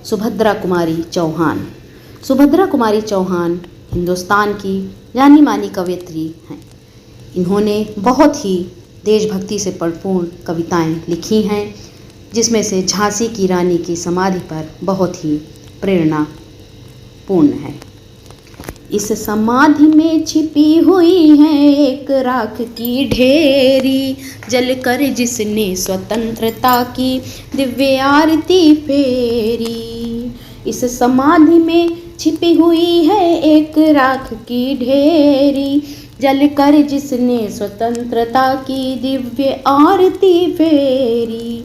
सुभद्रा कुमारी चौहान। सुभद्रा कुमारी चौहान हिंदुस्तान की जानी मानी कवयित्री हैं। इन्होंने बहुत ही देशभक्ति से परिपूर्ण कविताएं लिखी हैं, जिसमें से झांसी की रानी की समाधि पर बहुत ही प्रेरणापूर्ण है। इस समाधि में छिपी हुई है एक राख की ढेरी, जलकर जिसने स्वतंत्रता की दिव्य आरती फेरी। इस समाधि में छिपी हुई है एक राख की ढेरी, जलकर जिसने स्वतंत्रता की दिव्य आरती फेरी।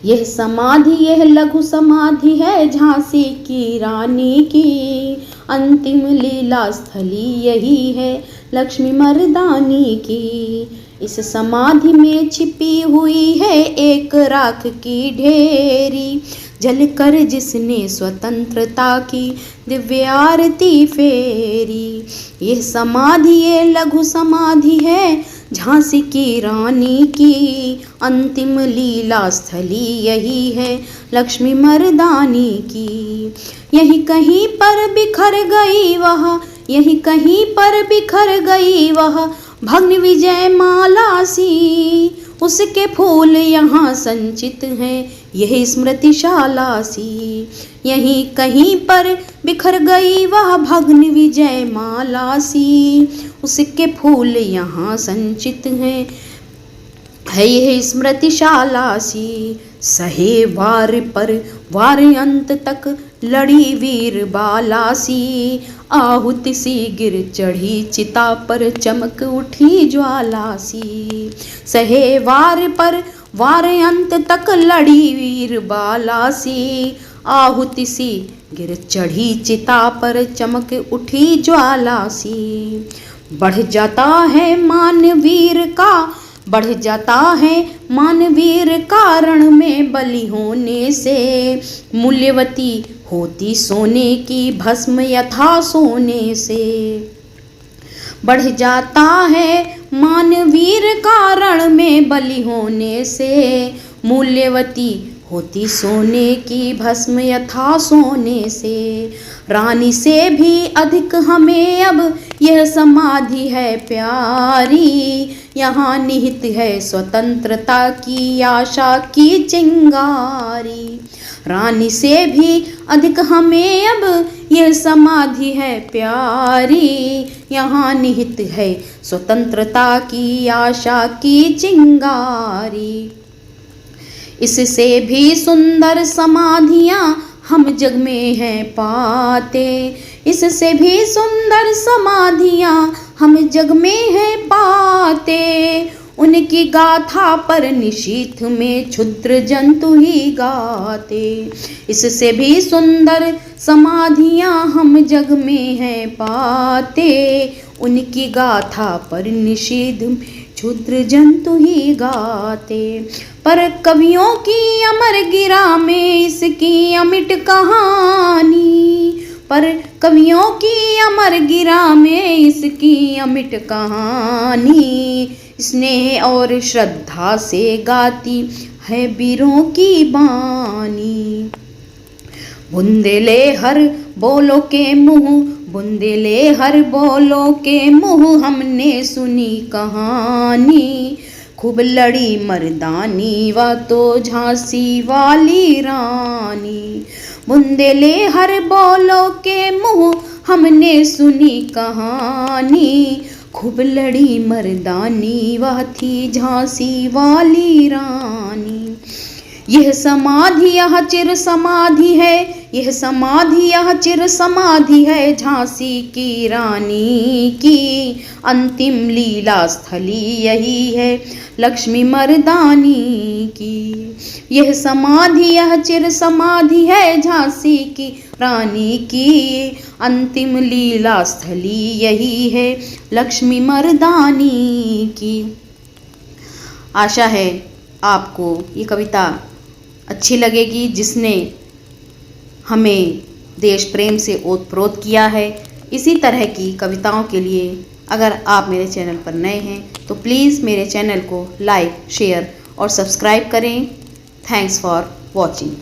यह समाधि, यह लघु समाधि है झांसी की रानी की, अंतिम लीला स्थली यही है लक्ष्मी मर्दानी की। इस समाधि में छिपी हुई है एक राख की ढेरी, जलकर जिसने स्वतंत्रता की दिव्य आरती फेरी। यह समाधि, ये लघु समाधि है झांसी की रानी की, अंतिम लीला स्थली यही है लक्ष्मी मर्दानी की। यही कहीं पर बिखर गई वह, यही कहीं पर बिखर गई वह भग्न विजय माला सी, उसके फूल यहाँ संचित हैं यही स्मृतिशाला सी। यहीं कहीं पर बिखर गई वह भग्न विजय माला सी, उसके फूल यहाँ संचित हैं है यह स्मृतिशाला सी। सहे वार पर वार अंत तक लड़ी वीर बाला सी, आहुति सी गिर चढ़ी चिता पर चमक उठी ज्वाला सी। सहे वार पर वार अंत तक लड़ी वीर बाला सी, आहुति सी गिर चढ़ी चिता पर चमक उठी ज्वाला सी। बढ़ जाता है मान वीर का, बढ़ जाता है मान वीर कारण में बलि होने से, मूल्यवती होती सोने की भस्म यथा सोने से। बढ़ जाता है मान वीर कारण में बलि होने से, मूल्यवती होती सोने की भस्म यथा सोने से। रानी से भी अधिक हमें अब यह समाधि है प्यारी, यहाँ निहित है स्वतंत्रता की आशा की चिंगारी। रानी से भी अधिक हमें अब यह समाधि है प्यारी, यहाँ निहित है स्वतंत्रता की आशा की चिंगारी। इससे भी सुंदर समाधियाँ हम जग में हैं पाते, इससे भी सुंदर समाधियाँ हम जग में हैं पाते। उनकी गाथा पर निशीथ में क्षुद्र जंतु ही गाते। इससे भी सुंदर समाधियाँ हम जग में हैं पाते, उनकी गाथा पर निषेध में क्षुद्र जंतु ही गाते। पर कवियों की अमर गिरा में इसकी अमिट कहानी, पर कवियों की अमर गिरा में इसकी अमिट कहानी। स्नेह और श्रद्धा से गाती है वीरों की बानी। बुंदेले हर बोलो के मुँह, बुंदेले हर बोलो के मुँह हमने सुनी कहानी। खूब लड़ी मर्दानी व तो झांसी वाली रानी। बुंदेले हर बोलो के मुँह हमने सुनी कहानी, खूब लड़ी मर्दानी वह थी झांसी वाली रानी। यह समाधि यह चिर समाधि है, यह समाधि यह चिर समाधि है झांसी की रानी की, अंतिम लीला स्थली यही है लक्ष्मी मर्दानी की। यह समाधि यह चिर समाधि है झांसी की रानी की, अंतिम लीला स्थली यही है लक्ष्मी मर्दानी की। आशा है आपको ये कविता अच्छी लगेगी, जिसने हमें देश प्रेम से ओतप्रोत किया है। इसी तरह की कविताओं के लिए अगर आप मेरे चैनल पर नए हैं तो प्लीज़ मेरे चैनल को लाइक, शेयर और सब्सक्राइब करें। Thanks for watching.